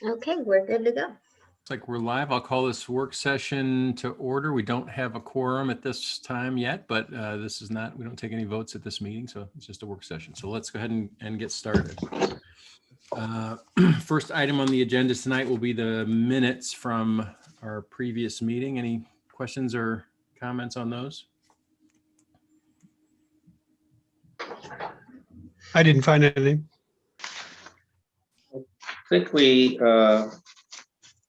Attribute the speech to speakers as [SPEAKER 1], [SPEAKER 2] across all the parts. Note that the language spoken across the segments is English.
[SPEAKER 1] Okay, we're good to go.
[SPEAKER 2] Looks like we're live. I'll call this work session to order. We don't have a quorum at this time yet, but this is not, we don't take any votes at this meeting, so it's just a work session. So let's go ahead and get started. First item on the agenda tonight will be the minutes from our previous meeting. Any questions or comments on those?
[SPEAKER 3] I didn't find anything.
[SPEAKER 4] I think we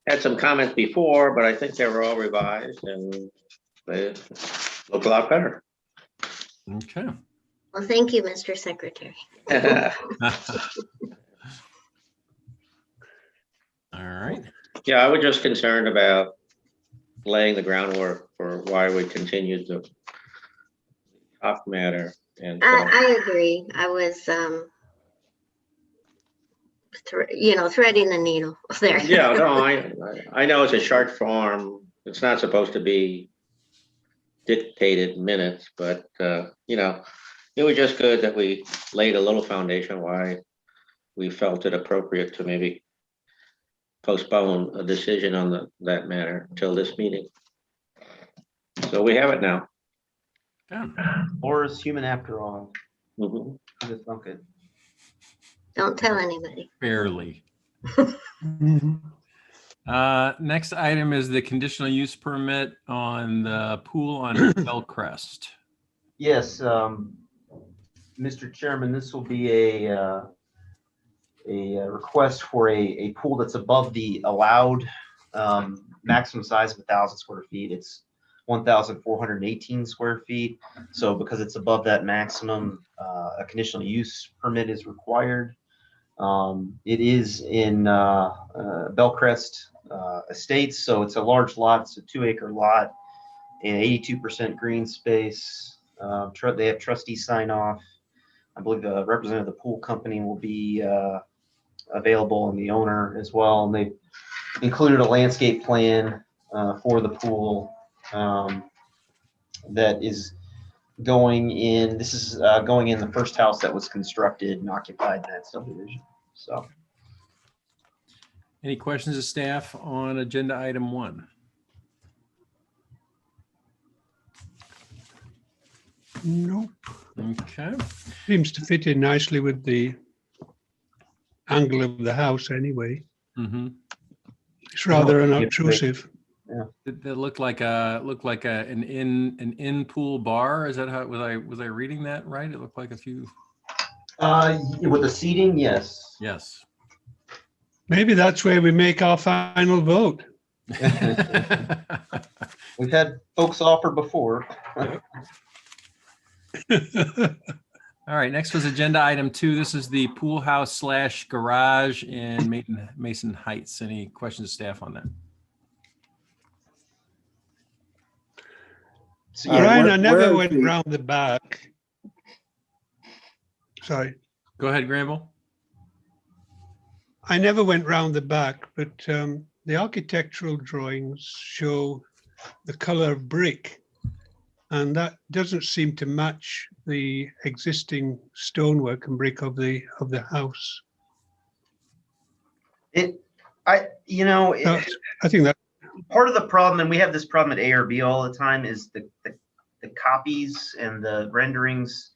[SPEAKER 4] had some comments before, but I think they were all revised and they look a lot better.
[SPEAKER 2] Okay.
[SPEAKER 1] Well, thank you, Mr. Secretary.
[SPEAKER 2] All right.
[SPEAKER 4] Yeah, I was just concerned about laying the groundwork for why we continued the top matter. And
[SPEAKER 1] I agree. I was, threading the needle there.
[SPEAKER 4] yeah, no, I know it's a short form. It's not supposed to be dictated minutes, but it was just good that we laid a little foundation why we felt it appropriate to maybe postpone a decision on that matter until this meeting. So we have it now.
[SPEAKER 2] Yeah.
[SPEAKER 5] Laura's human after all.
[SPEAKER 4] Mhm.
[SPEAKER 5] Just okay.
[SPEAKER 1] Don't tell anybody.
[SPEAKER 2] Barely.
[SPEAKER 3] Mhm.
[SPEAKER 2] Next item is the conditional use permit on the pool on Bellcrest.
[SPEAKER 5] Yes, Mr. Chairman, this will be a request for a pool that's above the allowed maximum size of 1,000 square feet. It's 1,418 square feet. So because it's above that maximum, a conditional use permit is required. It is in Bellcrest Estates, so it's a large lot. It's a 2-acre lot and 82% green space. They have trustee sign off. I believe the representative of the pool company will be available, and the owner as well. And they included a landscape plan for the pool that is going in. This is going in the first house that was constructed and occupied in that subdivision. So,
[SPEAKER 2] Any questions of staff on agenda item 1?
[SPEAKER 3] Nope.
[SPEAKER 2] Okay.
[SPEAKER 3] Seems to fit in nicely with the angle of the house anyway.
[SPEAKER 2] Mm-hmm.
[SPEAKER 3] It's rather unobtrusive.
[SPEAKER 2] It looked like an in pool bar. Is that how was I reading that right? It looked like a few.
[SPEAKER 5] with the seating, yes.
[SPEAKER 2] Yes.
[SPEAKER 3] Maybe that's where we make our final vote.
[SPEAKER 5] We've had folks offer before.
[SPEAKER 2] All right. Next was agenda item 2. This is the pool house / garage in Mason Heights. Any questions of staff on that?
[SPEAKER 5] So,
[SPEAKER 3] Brian, I never
[SPEAKER 6] where
[SPEAKER 3] went
[SPEAKER 6] is the-
[SPEAKER 3] round the back. Sorry.
[SPEAKER 2] Go ahead, Granville.
[SPEAKER 3] I never went round the back, but the architectural drawings show the color of brick, and that doesn't seem to match the existing stonework and brick of the house.
[SPEAKER 5] I
[SPEAKER 3] think that
[SPEAKER 5] part of the problem, and we have this problem at ARB all the time, is the copies and the renderings.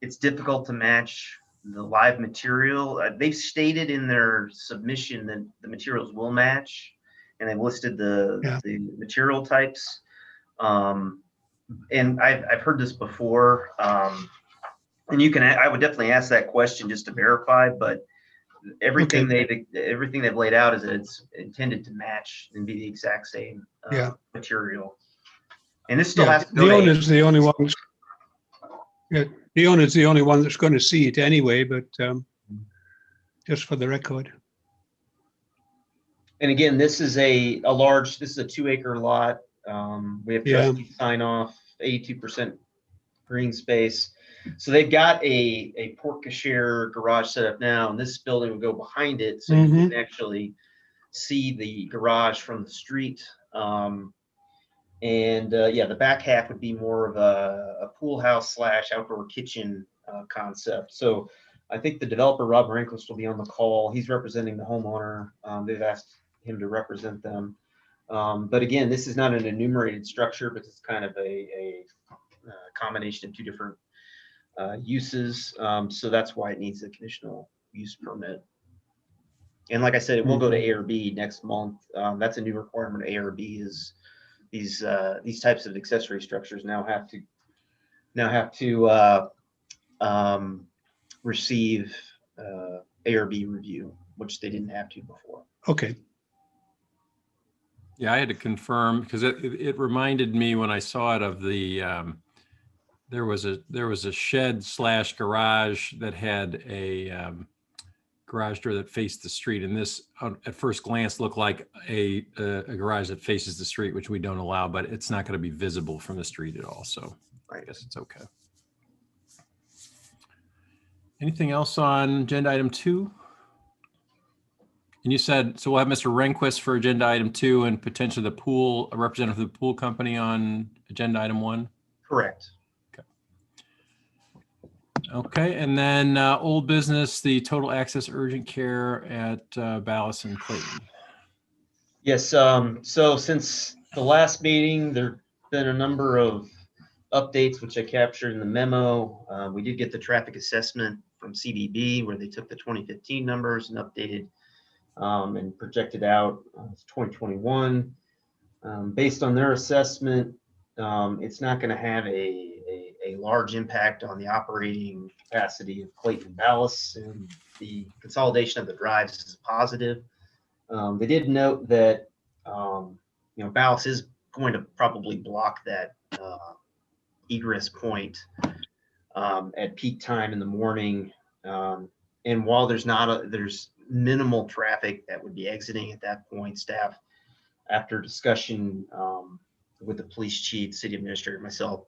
[SPEAKER 5] It's difficult to match the live material. They've stated in their submission that the materials will match, and they've listed the material types. And I've heard this before, and I would definitely ask that question just to verify, but everything they've laid out is that it's intended to match and be the exact same material. And this still has to go
[SPEAKER 3] the
[SPEAKER 5] to
[SPEAKER 3] owner's the only one. Yeah, the owner's the only one that's going to see it anyway, but just for the record.
[SPEAKER 5] And again, this is a 2-acre lot. We have trustee sign off, 82% green space. So they've got a porte cochere garage set up now, and this building will go behind it, so you can
[SPEAKER 3] Mhm.
[SPEAKER 5] actually see the garage from the street. And yeah, the back half would be more of a pool house / outdoor kitchen concept. So I think the developer, Rob Rehnquist, will be on the call. He's representing the homeowner. They've asked him to represent them. But again, this is not an enumerated structure, but it's kind of a combination of two different uses. So that's why it needs a conditional use permit. And like I said, it will go to ARB next month. That's a new requirement. ARB is these types of accessory structures now have to receive ARB review, which they didn't have to before.
[SPEAKER 3] Okay.
[SPEAKER 2] Yeah, I had to confirm because it reminded me when I saw it of the there was a shed / garage that had a garage door that faced the street, and this at first glance looked like a garage that faces the street, which we don't allow, but it's not going to be visible from the street at all. So I guess it's okay. Anything else on agenda item 2? And you said, so we'll have Mr. Rehnquist for agenda item 2 and potentially a representative of the pool company on agenda item 1?
[SPEAKER 5] Correct.
[SPEAKER 2] Okay, and then old business, the total access urgent care at Ballas and Clayton.
[SPEAKER 5] Yes. So since the last meeting, there've been a number of updates, which I captured in the memo. We did get the traffic assessment from CDB, where they took the 2015 numbers and updated and projected out 2021. Based on their assessment, it's not going to have a large impact on the operating capacity of Clayton and Ballas, and the consolidation of the drives is positive. They did note that Ballas is going to probably block that egress point at peak time in the morning, and while there's minimal traffic that would be exiting at that point, staff, after discussion with the police chief, city administrator, myself,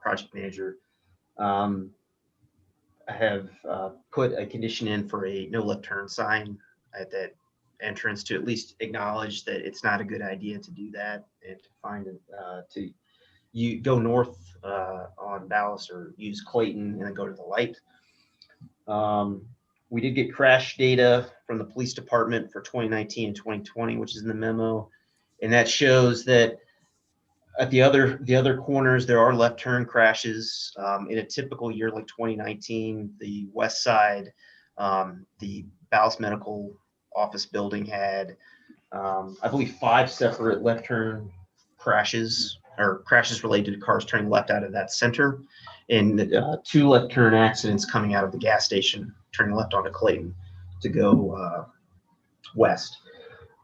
[SPEAKER 5] project manager, I have put a condition in for a no left turn sign at that entrance to at least acknowledge that it's not a good idea to do that, and to find you go north on Ballas or use Clayton and then go to the light. We did get crash data from the police department for 2019 and 2020, which is in the memo, and that shows that at the other corners, there are left turn crashes. In a typical year like 2019, the west side, the Ballas Medical Office building had, I believe, 5 separate left turn crashes, or crashes related to cars turning left out of that center, and 2 left turn accidents coming out of the gas station, turning left onto Clayton to go west.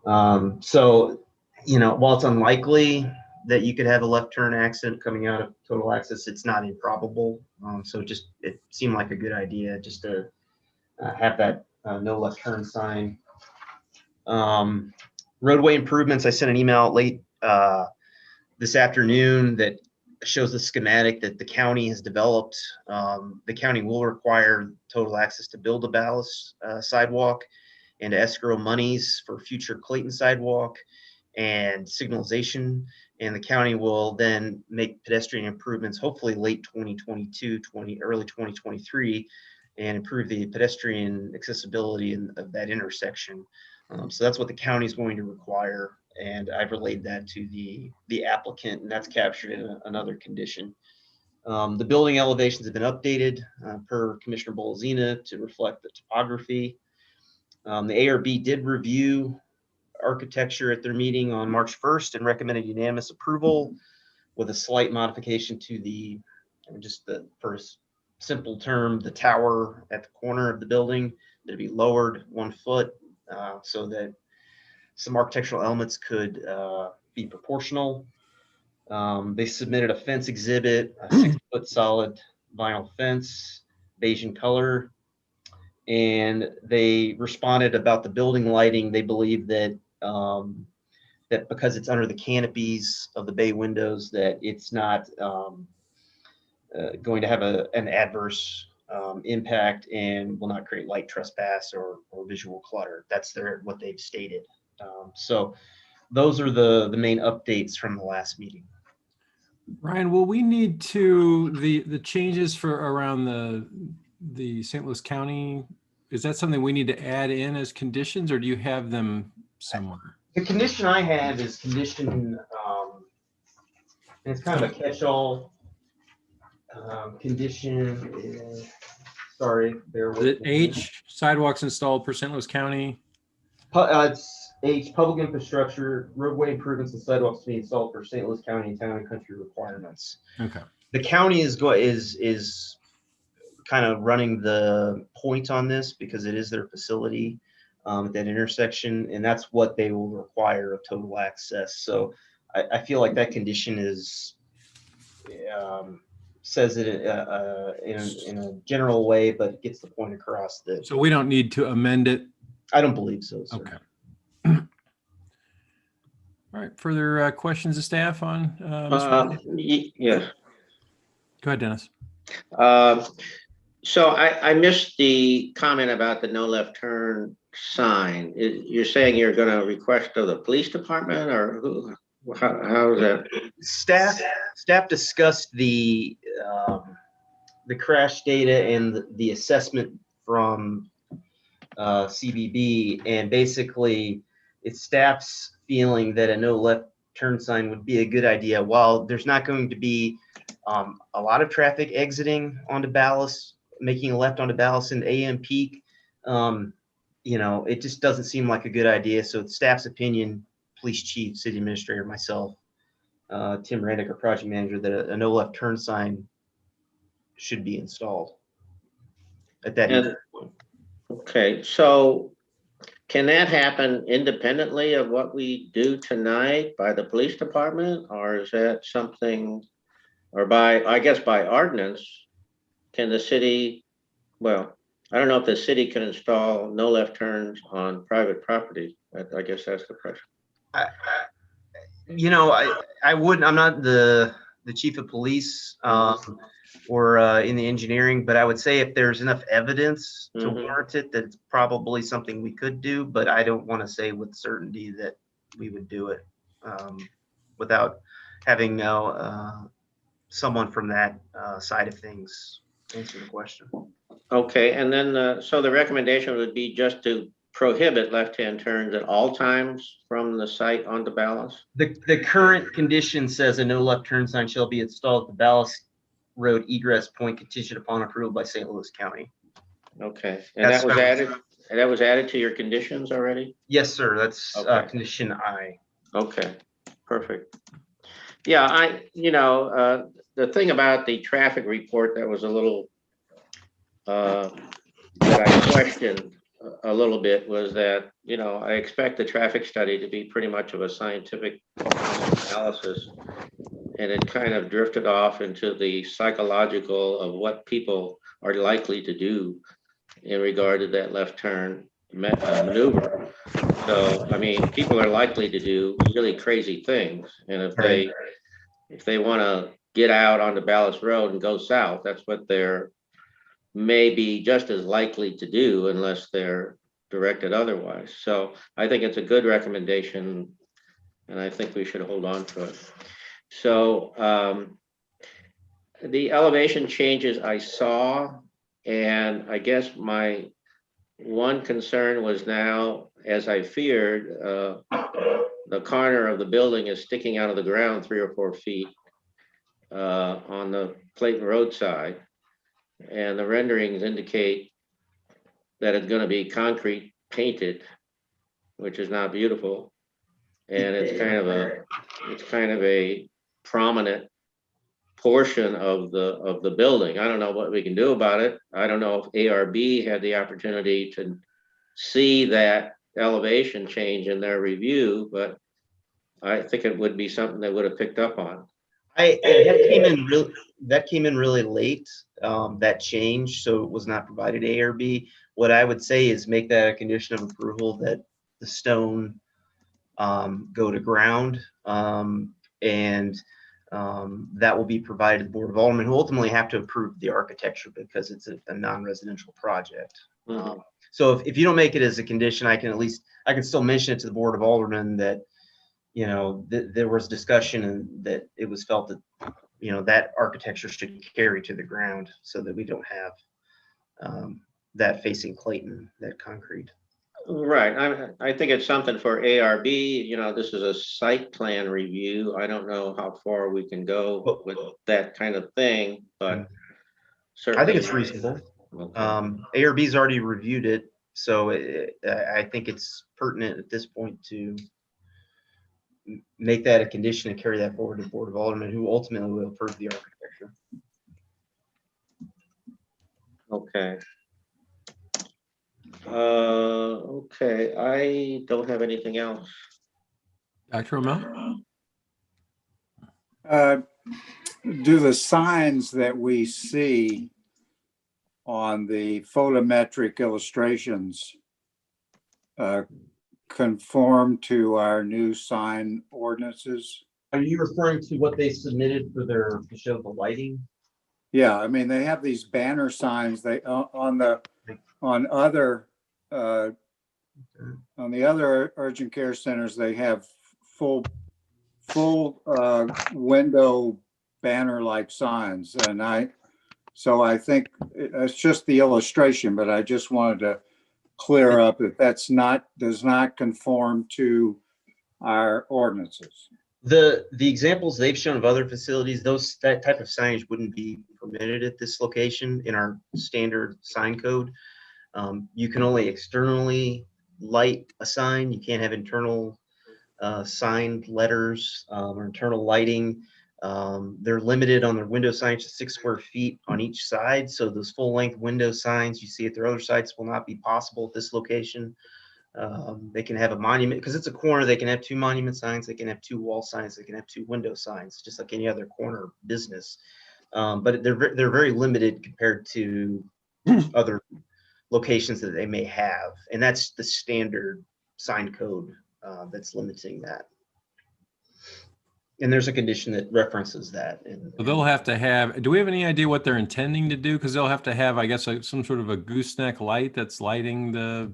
[SPEAKER 5] So, while it's unlikely that you could have a left turn accident coming out of total access, it's not improbable. So it seemed like a good idea just to have that no left turn sign. Roadway improvements, I sent an email late this afternoon that shows the schematic that the county has developed. The county will require total access to build a Ballas sidewalk and to escrow monies for future Clayton sidewalk and signalization, and the county will then make pedestrian improvements, hopefully late 2022, early 2023, and improve the pedestrian accessibility of that intersection. So that's what the county is going to require, and I've relayed that to the applicant, and that's captured in another condition. The building elevations have been updated per Commissioner Bolzina to reflect the topography. The ARB did review architecture at their meeting on March 1st and recommended unanimous approval with a slight modification to for simple term, the tower at the corner of the building to be lowered 1 foot so that some architectural elements could be proportional. They submitted a fence exhibit, a 6-foot solid vinyl fence, beige in color, and they responded about the building lighting. They believe that that because it's under the canopies of the bay windows, that it's not going to have an adverse impact and will not create light trespass or visual clutter. That's what they've stated. So those are the main updates from the last meeting.
[SPEAKER 2] Ryan, will we need to, the changes for around the St. Louis County, is that something we need to add in as conditions, or do you have them somewhere?
[SPEAKER 5] The condition I have is condition, and it's kind of a catch-all. Condition is, sorry, bear with
[SPEAKER 2] Is it
[SPEAKER 5] me.
[SPEAKER 2] H, sidewalks installed per St. Louis County?
[SPEAKER 5] It's H, public infrastructure, roadway improvements and sidewalks to be installed for St. Louis County and town and country requirements.
[SPEAKER 2] Okay.
[SPEAKER 5] The county is kind of running the point on this because it is their facility at that intersection, and that's what they will require of total access. So I feel like that condition is says it in a general way, but gets the point across that
[SPEAKER 2] So we don't need to amend it?
[SPEAKER 5] I don't believe so, sir.
[SPEAKER 2] Okay. All right, further questions of staff on?
[SPEAKER 4] Yeah.
[SPEAKER 2] Go ahead, Dennis.
[SPEAKER 4] So I missed the comment about the no left turn sign. You're saying you're going to request of the police department, or who? How is that?
[SPEAKER 5] Staff discussed the crash data and the assessment from CBB, and basically it's staff's feeling that a no left turn sign would be a good idea. While there's not going to be a lot of traffic exiting onto Ballas, making a left onto Ballas in AM peak, it just doesn't seem like a good idea. So staff's opinion, police chief, city administrator, myself, Tim Randick, our project manager, that a no left turn sign should be installed at that point.
[SPEAKER 4] Okay, so can that happen independently of what we do tonight by the police department, or is that something, or I guess by ordinance, can the city, well, I don't know if the city can install no left turns on private property. I guess that's the question.
[SPEAKER 5] I wouldn't, I'm not the chief of police or in the engineering, but I would say if there's enough evidence to warrant it, that it's probably something we could do, but I don't want to say with certainty that we would do it without having someone from that side of things answer the question.
[SPEAKER 4] Okay, and then so the recommendation would be just to prohibit left-hand turns at all times from the site onto Ballas?
[SPEAKER 5] The current condition says a no left turn sign shall be installed at the Ballas Road egress point contingent upon approval by St. Louis County.
[SPEAKER 4] Okay, and that was added to your conditions already?
[SPEAKER 5] Yes, sir. That's
[SPEAKER 4] Okay.
[SPEAKER 5] Condition I.
[SPEAKER 4] Okay, perfect. Yeah, the thing about the traffic report that was a little that I questioned a little bit was that, I expect the traffic study to be pretty much of a scientific analysis, and it kind of drifted off into the psychological of what people are likely to do in regard to that left turn maneuver. So, I mean, people are likely to do really crazy things, and if they want to get out onto Ballas Road and go south, that's what they're maybe just as likely to do unless they're directed otherwise. So I think it's a good recommendation, and I think we should hold on to it. So the elevation changes I saw, and I guess my one concern was now, as I feared, the corner of the building is sticking out of the ground 3 or 4 feet on the Clayton Road side. And the renderings indicate that it's going to be concrete painted, which is not beautiful. And it's kind of a prominent portion of the building. I don't know what we can do about it. I don't know if ARB had the opportunity to see that elevation change in their review, but I think it would be something they would have picked up on.
[SPEAKER 5] That came in really late, that change, so it was not provided to ARB. What I would say is make that a condition of approval that the stone go to ground, and that will be provided to the Board of Aldermen, who ultimately have to approve the architecture because it's a non-residential project. So if you don't make it as a condition, I can still mention it to the Board of Aldermen that there was discussion and that it was felt that that architecture should carry to the ground so that we don't have that facing Clayton, that concrete.
[SPEAKER 4] Right, I think it's something for ARB, this is a site plan review. I don't know how far we can go with that kind of thing, but certainly.
[SPEAKER 5] I think it's reasonable.
[SPEAKER 4] Okay.
[SPEAKER 5] ARB's already reviewed it, so I think it's pertinent at this point to make that a condition and carry that forward to the Board of Aldermen, who ultimately will approve the architecture.
[SPEAKER 4] Okay. Okay, I don't have anything else.
[SPEAKER 2] Dr. O'Mell?
[SPEAKER 6] Do the signs that we see on the photometric illustrations conform to our new sign ordinances?
[SPEAKER 5] Are you referring to what they submitted for to show the lighting?
[SPEAKER 6] Yeah, I mean, they have these banner signs, on the other urgent care centers, they have full window banner-like signs. And so I think it's just the illustration, but I just wanted to clear up that does not conform to our ordinances.
[SPEAKER 5] The examples they've shown of other facilities, that type of signage wouldn't be permitted at this location in our standard sign code. You can only externally light a sign. You can't have internal signed letters or internal lighting. They're limited on their window signage to 6 square feet on each side. So those full length window signs you see at their other sites will not be possible at this location. They can have a monument, because it's a corner, they can have 2 monument signs, they can have 2 wall signs, they can have 2 window signs, just like any other corner business. But they're very limited compared to other locations that they may have. And that's the standard sign code that's limiting that. And there's a condition that references that.
[SPEAKER 2] So they'll have to have, do we have any idea what they're intending to do? Because they'll have to have, I guess, some sort of a gooseneck light that's lighting the.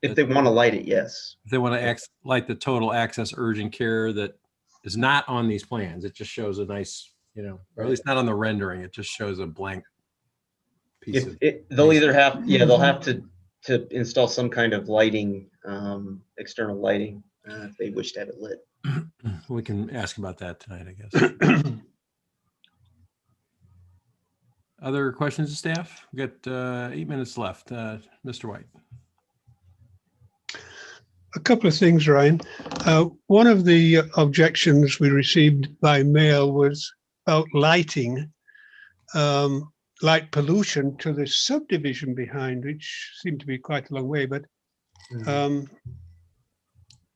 [SPEAKER 5] If they want to light it, yes.
[SPEAKER 2] If they want to light the total access urgent care that is not on these plans, it just shows a nice, or at least not on the rendering, it just shows a blank piece of.
[SPEAKER 5] They'll either have, they'll have to install some kind of lighting, external lighting, if they wish to have it lit.
[SPEAKER 2] We can ask about that tonight, I guess. Other questions of staff? We've got 8 minutes left. Mr. White.
[SPEAKER 3] A couple of things, Ryan. One of the objections we received by mail was about lighting, light pollution to the subdivision behind, which seemed to be quite a long way. But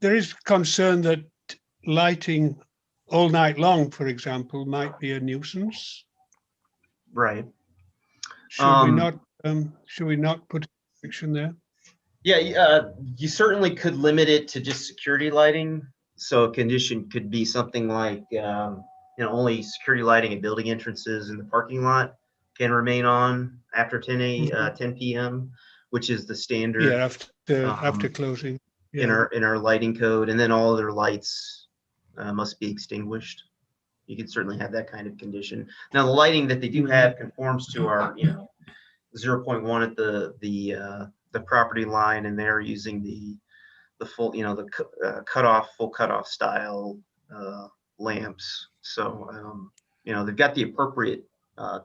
[SPEAKER 3] there is concern that lighting all night long, for example, might be a nuisance.
[SPEAKER 5] Right.
[SPEAKER 3] Should we not put a restriction there?
[SPEAKER 5] Yeah, you certainly could limit it to just security lighting. So a condition could be something like, only security lighting at building entrances in the parking lot can remain on after 10 p.m., which is the standard.
[SPEAKER 3] Yeah, after closing. Yeah.
[SPEAKER 5] In our lighting code, and then all other lights must be extinguished. You can certainly have that kind of condition. Now, the lighting that they do have conforms to our, 0.1 at the property line, and they're using the full, full cutoff style lamps. So, they've got the appropriate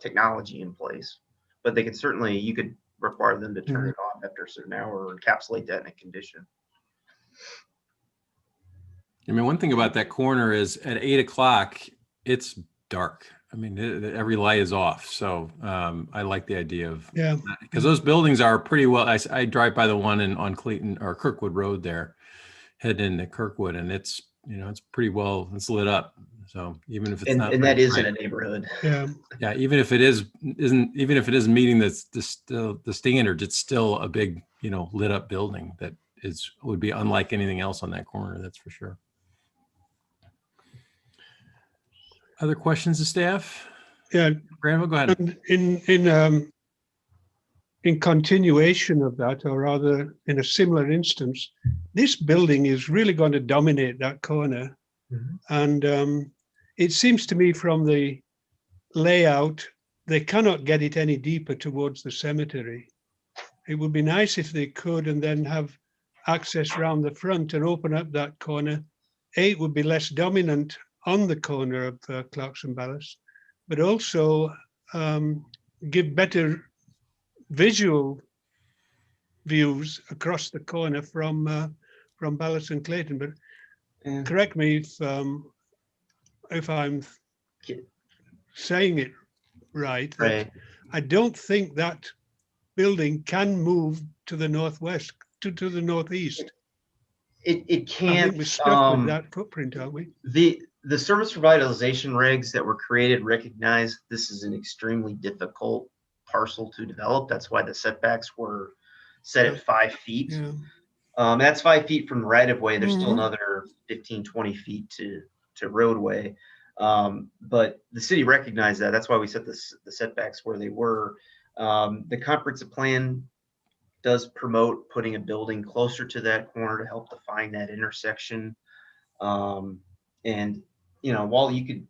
[SPEAKER 5] technology in place, but they can certainly, you could require them to turn it off after a certain hour or encapsulate that in a condition.
[SPEAKER 2] I mean, one thing about that corner is at 8 o'clock, it's dark. I mean, every light is off. So I like the idea of, because those buildings are pretty well, I drive by the one on Clayton or Kirkwood Road there, heading into Kirkwood, and it's, it's pretty well, it's lit up. So even if it's not,
[SPEAKER 5] and that is in a neighborhood.
[SPEAKER 2] Yeah. Even if it isn't meeting the standards, it's still a big, lit up building that would be unlike anything else on that corner. That's for sure. Other questions of staff?
[SPEAKER 3] Yeah.
[SPEAKER 2] Granville, go ahead.
[SPEAKER 3] And in continuation of that, or rather in a similar instance, this building is really going to dominate that corner. And it seems to me from the layout, they cannot get it any deeper towards the cemetery. It would be nice if they could, and then have access round the front and open up that corner. It would be less dominant on the corner of Clarkson Ballast, but also give better visual views across the corner from Ballast and Clayton. But
[SPEAKER 5] Yeah.
[SPEAKER 3] correct me if I'm saying it right. that
[SPEAKER 5] Right.
[SPEAKER 3] I don't think that building can move to the northwest, to the northeast.
[SPEAKER 5] It
[SPEAKER 3] I think
[SPEAKER 5] can't,
[SPEAKER 3] we're stuck with that footprint, aren't we?
[SPEAKER 5] the service revitalization regs that were created recognize this is an extremely difficult parcel to develop. That's why the setbacks were set at 5 feet.
[SPEAKER 3] Yeah.
[SPEAKER 5] That's 5 feet from right of way. There's still
[SPEAKER 3] Mhm.
[SPEAKER 5] another 15, 20 feet to roadway. But the city recognized that. That's why we set the setbacks where they were. The comprehensive plan does promote putting a building closer to that corner to help define that intersection. And, while you could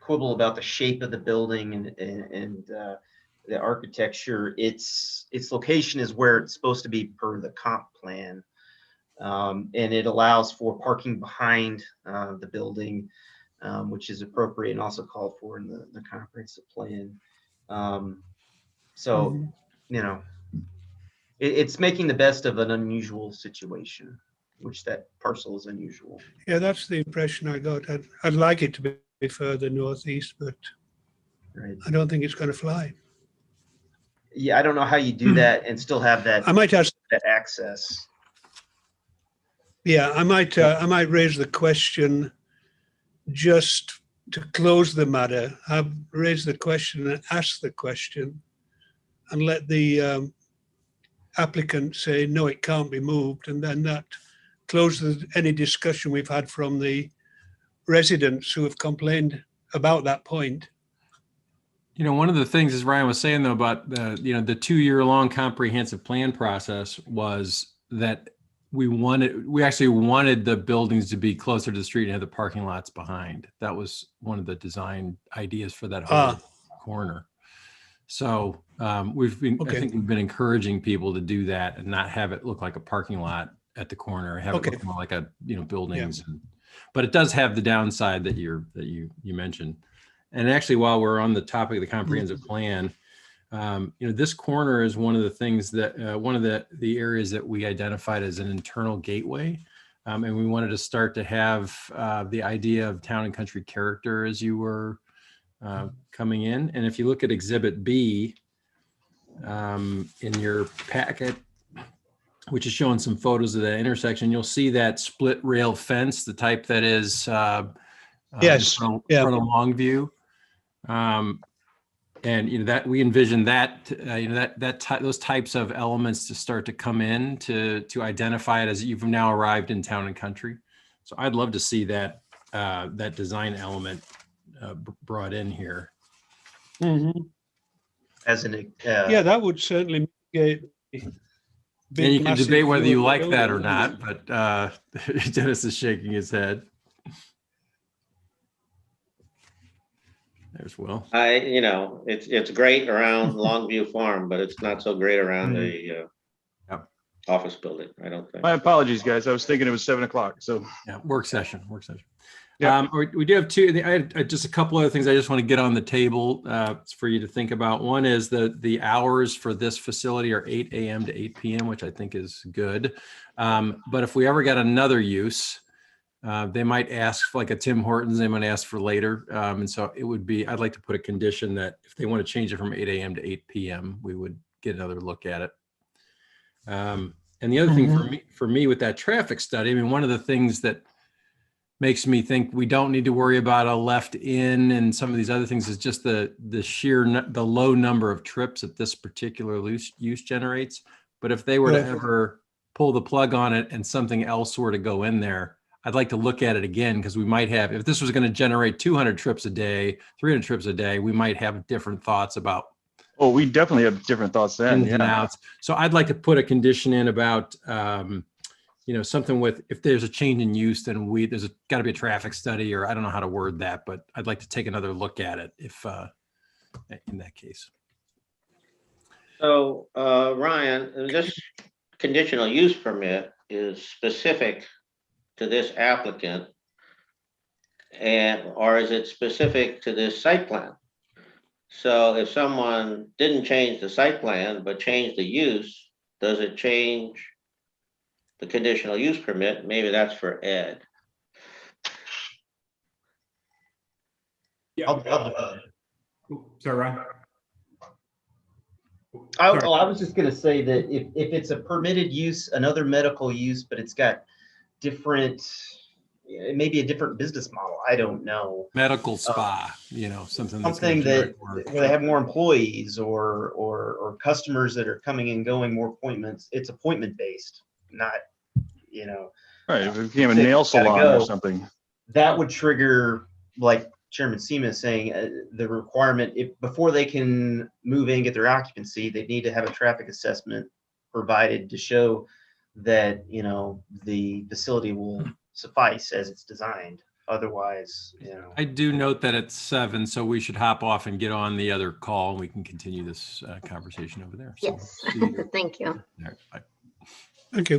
[SPEAKER 5] quibble about the shape of the building and the architecture, its location is where it's supposed to be per the comp plan. And it allows for parking behind the building, which is appropriate and also called for in the comprehensive plan. So,
[SPEAKER 3] Mhm.
[SPEAKER 5] it's making the best of an unusual situation, which that parcel is unusual.
[SPEAKER 3] Yeah, that's the impression I got. I'd like it to be further northeast, but
[SPEAKER 5] Right.
[SPEAKER 3] I don't think it's going to fly.
[SPEAKER 5] Yeah, I don't know how you do that and still have that
[SPEAKER 3] I might ask.
[SPEAKER 5] access.
[SPEAKER 3] Yeah, I might raise the question just to close the matter. I've raised the question and asked the question, and let the applicant say no, it can't be moved, and then that closes any discussion we've had from the residents who have complained about that point.
[SPEAKER 2] One of the things, as Ryan was saying though, about the 2-year-long comprehensive plan process was that we actually wanted the buildings to be closer to the street and have the parking lots behind. That was one of the design ideas for that whole corner. So I think we've been encouraging people to do that and not have it look like a parking lot at the corner, have it look more like buildings. Yeah. But it does have the downside that you mentioned. And actually, while we're on the topic of the comprehensive plan, this corner is one of the things that one of the areas that we identified as an internal gateway. And we wanted to start to have the idea of town and country character as you were coming in. And if you look at Exhibit B in your packet, which is showing some photos of that intersection, you'll see that split rail fence, the type that is
[SPEAKER 3] yes,
[SPEAKER 2] from a long view. And that we envision that those types of elements to start to come in to identify it as you've now arrived in town and country. So I'd love to see that that design element brought in here.
[SPEAKER 3] Mm-hmm.
[SPEAKER 5] As an
[SPEAKER 3] yeah, that would certainly mitigate.
[SPEAKER 2] And you can debate whether you like that or not, but Dennis is shaking his head. There's Will.
[SPEAKER 4] It's great around Longview Farm, but it's not so great around the office building, I don't think.
[SPEAKER 7] My apologies, guys. I was thinking it was 7 o'clock. So
[SPEAKER 2] yeah, work session.
[SPEAKER 7] Yeah.
[SPEAKER 2] We do have two. I had just a couple other things I just want to get on the table for you to think about. One is the hours for this facility are 8 a.m. to 8 p.m., which I think is good. But if we ever got another use, they might ask like a Tim Hortons, they might ask for later. And so I'd like to put a condition that if they want to change it from 8 a.m. to 8 p.m., we would get another look at it. And the other thing for me with that traffic study, I mean, one of the things that makes me think we don't need to worry about a left in and some of these other things is just the low number of trips that this particular use generates. But if they were to ever pull the plug on it and something else were to go in there, I'd like to look at it again, because we might have, if this was going to generate 200 trips a day, 300 trips a day, we might have different thoughts about.
[SPEAKER 7] Oh, we definitely have different thoughts then.
[SPEAKER 2] Ins and outs. So I'd like to put a condition in about, something with, if there's a change in use, then there's got to be a traffic study, or I don't know how to word that, but I'd like to take another look at it if in that case.
[SPEAKER 4] So, Ryan, this conditional use permit is specific to this applicant, or is it specific to this site plan? So if someone didn't change the site plan, but changed the use, does it change the conditional use permit? Maybe that's for Ed.
[SPEAKER 5] I'll defer.
[SPEAKER 8] Sorry, Ryan.
[SPEAKER 5] I
[SPEAKER 8] Sorry.
[SPEAKER 5] was just gonna say that if it's a permitted use, another medical use, but it's got different, maybe a different business model, I don't know.
[SPEAKER 2] Medical spa, something that's
[SPEAKER 5] Something
[SPEAKER 2] gonna
[SPEAKER 5] that,
[SPEAKER 2] generate more-
[SPEAKER 5] where they have more employees or customers that are coming and going, more appointments, it's appointment based, not,
[SPEAKER 7] Right, if it became a
[SPEAKER 5] Say,
[SPEAKER 7] nail
[SPEAKER 5] gotta
[SPEAKER 7] salon
[SPEAKER 5] go.
[SPEAKER 7] or something.
[SPEAKER 5] that would trigger, like Chairman Seema is saying, the requirement, before they can move in and get their occupancy, they need to have a traffic assessment provided to show that, the facility will suffice as it's designed. Otherwise,
[SPEAKER 2] I do note that it's 7, so we should hop off and get on the other call and we can continue this conversation over there. So,
[SPEAKER 1] Yes,
[SPEAKER 2] see you.
[SPEAKER 1] thank you.
[SPEAKER 2] All right, bye.
[SPEAKER 3] Thank you.